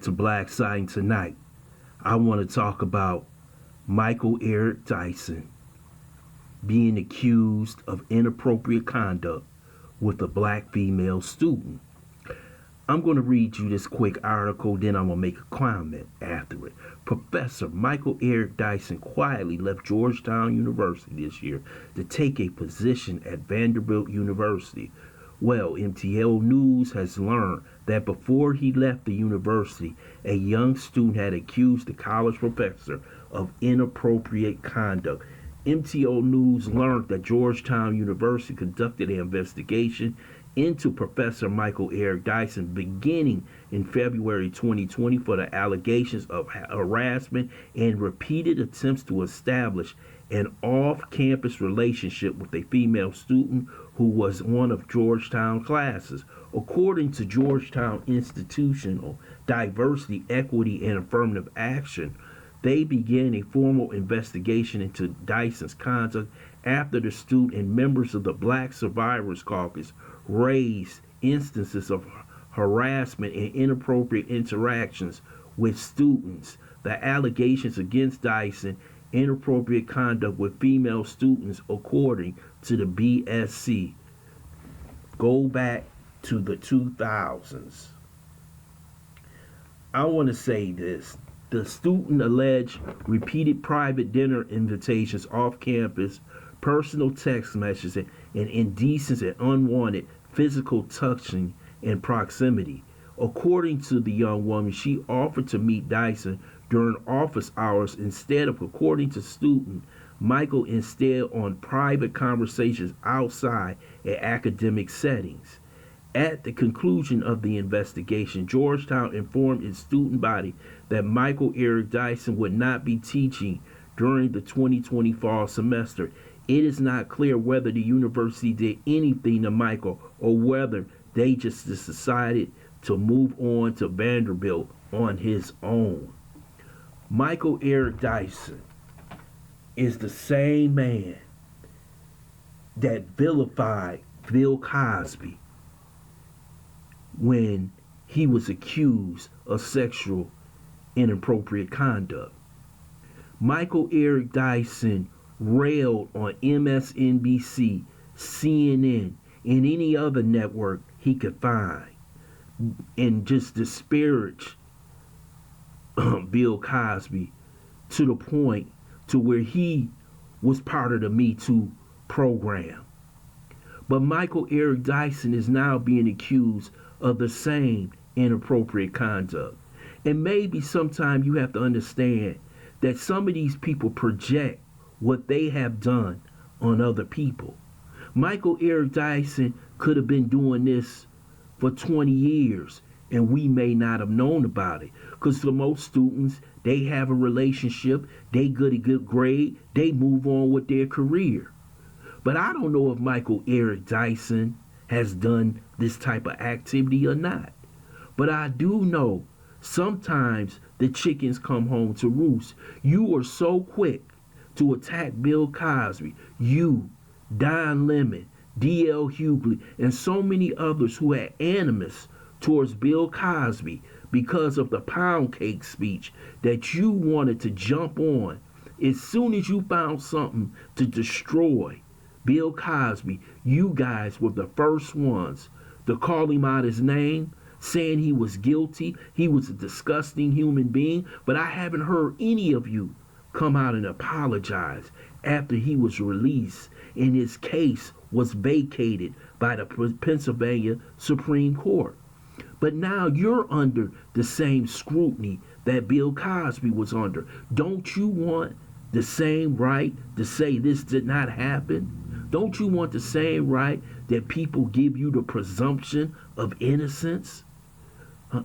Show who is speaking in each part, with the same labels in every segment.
Speaker 1: to Black Science tonight. I want to talk about Michael Eric Dyson being accused of inappropriate conduct with a black female student. I'm going to read you this quick article, then I'm going to make a comment after it. Professor Michael Eric Dyson quietly left Georgetown University this year to take a position at Vanderbilt University. Well, MTL News has learned that before he left the university, a young student had accused the college professor of inappropriate conduct. MTL News learned that Georgetown University conducted an investigation into Professor Michael Eric Dyson beginning in February 2020 for the allegations of harassment and repeated attempts to establish an off-campus relationship with a female student who was one of Georgetown classes. According to Georgetown Institutional Diversity, Equity, and Affirmative Action, they began a formal investigation into Dyson's conduct after the student and members of the Black Survivors Caucus raised instances of harassment and inappropriate interactions with students. The allegations against Dyson, inappropriate conduct with female students, according to the BSC, go back to the 2000s. I want to say this. The student alleged repeated private dinner invitations off campus, personal text messages, and indecent and unwanted physical touching and proximity. According to the young woman, she offered to meet Dyson during office hours instead of, according to student Michael, instead on private conversations outside at academic settings. At the conclusion of the investigation, Georgetown informed its student body that Michael Eric Dyson would not be teaching during the 2020 fall semester. It is not clear whether the university did anything to Michael or whether they just decided to move on to Vanderbilt on his own. Michael Eric Dyson is the same man that vilified Bill Cosby when he was accused of sexual inappropriate conduct. Michael Eric Dyson railed on MSNBC, CNN, and any other network he could find and just disparage Bill Cosby to the point to where he was part of the METOO program. But Michael Eric Dyson is now being accused of the same inappropriate conduct. And maybe sometime you have to understand that some of these people project what they have done on other people. Michael Eric Dyson could have been doing this for 20 years and we may not have known about it. Because for most students, they have a relationship, they get a good grade, they move on with their career. But I don't know if Michael Eric Dyson has done this type of activity or not. But I do know sometimes the chickens come home to roost. You were so quick to attack Bill Cosby, you, Don Lemon, D.L. Hughley, and so many others who had animus towards Bill Cosby because of the pound cake speech, that you wanted to jump on. As soon as you found something to destroy Bill Cosby, you guys were the first ones to call him out his name, saying he was guilty, he was a disgusting human being. But I haven't heard any of you come out and apologize after he was released and his case was vacated by the Pennsylvania Supreme Court. But now you're under the same scrutiny that Bill Cosby was under. Don't you want the same right to say this did not happen? Don't you want the same right that people give you the presumption of innocence?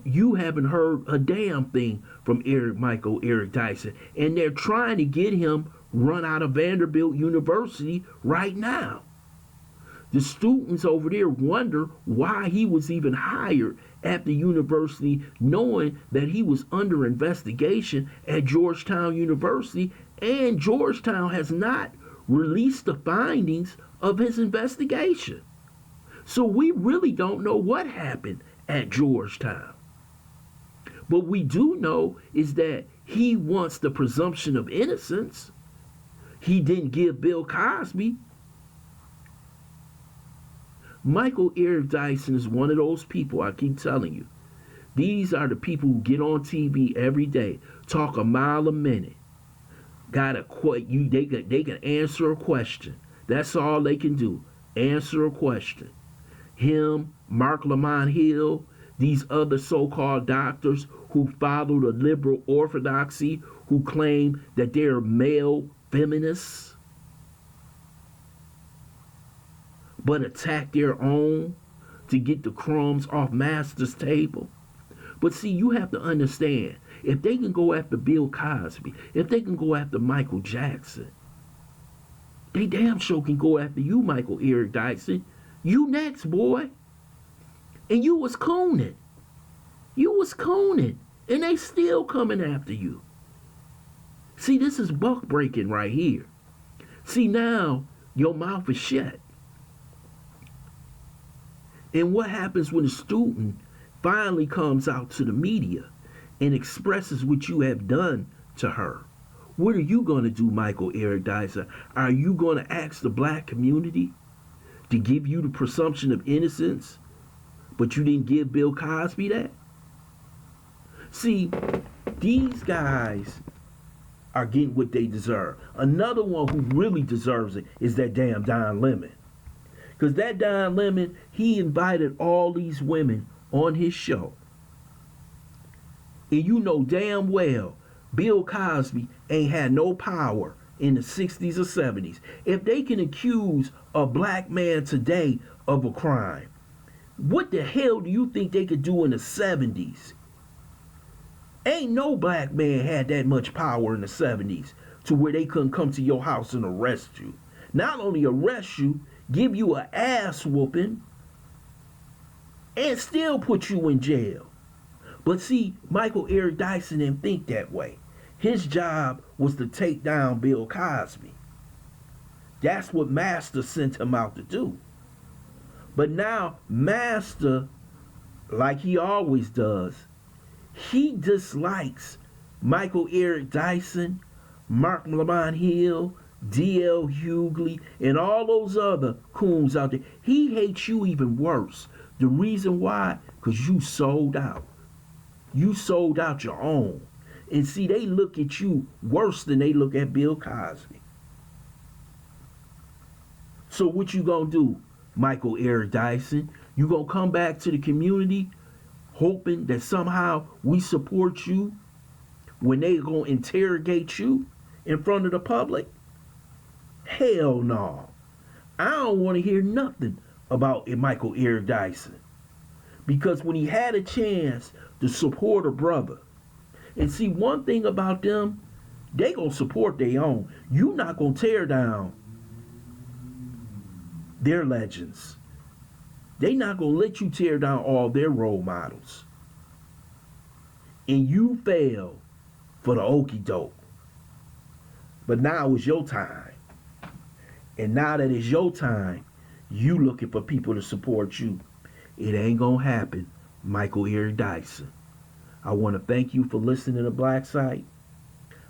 Speaker 1: You haven't heard a damn thing from Michael Eric Dyson, and they're trying to get him run out of Vanderbilt University right now. The students over there wonder why he was even hired at the university, knowing that he was under investigation at Georgetown University, and Georgetown has not released the findings of his investigation. So we really don't know what happened at Georgetown. But we do know is that he wants the presumption of innocence. He didn't give Bill Cosby. Michael Eric Dyson is one of those people, I keep telling you. These are the people who get on TV every day, talk a mile a minute. They can answer a question. That's all they can do. Answer a question. Him, Mark Lamont Hill, these other so-called doctors who follow the liberal orthodoxy, who claim that they're male feminists, but attack their own to get the crumbs off master's table. But see, you have to understand, if they can go after Bill Cosby, if they can go after Michael Jackson, they damn sure can go after you, Michael Eric Dyson. You next, boy. And you was cooning. You was cooning. And they still coming after you. See, this is buck breaking right here. See, now your mouth is shut. And what happens when a student finally comes out to the media and expresses what you have done to her? What are you going to do, Michael Eric Dyson? Are you going to ask the black community to give you the presumption of innocence, but you didn't give Bill Cosby that? See, these guys are getting what they deserve. Another one who really deserves it is that damn Don Lemon. Because that Don Lemon, he invited all these women on his show. And you know damn well Bill Cosby ain't had no power in the 60s or 70s. If they can accuse a black man today of a crime, what the hell do you think they could do in the 70s? Ain't no black man had that much power in the 70s to where they couldn't come to your house and arrest you. Not only arrest you, give you an ass whooping, and still put you in jail. But see, Michael Eric Dyson didn't think that way. His job was to take down Bill Cosby. That's what Master sent him out to do. But now, Master, like he always does, he dislikes Michael Eric Dyson, Mark Lamont Hill, D.L. Hughley, and all those other coons out there. He hates you even worse. The reason why? Because you sold out. You sold out your own. And see, they look at you worse than they look at Bill Cosby. So what you gonna do, Michael Eric Dyson? You gonna come back to the community hoping that somehow we support you when they gonna interrogate you in front of the public? Hell no. I don't want to hear nothing about Michael Eric Dyson. Because when he had a chance to support a brother, and see, one thing about them, they gonna support their own. You not gonna tear down their legends. They not gonna let you tear down all their role models. And you fail for the okie doke. But now is your time. And now that it's your time, you looking for people to support you. It ain't gonna happen, Michael Eric Dyson. I want to thank you for listening to Black Site.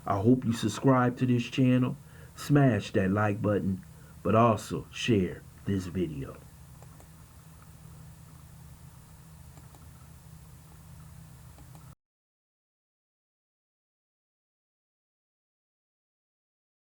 Speaker 1: I hope you subscribe to this channel, smash that like button, but also share this video.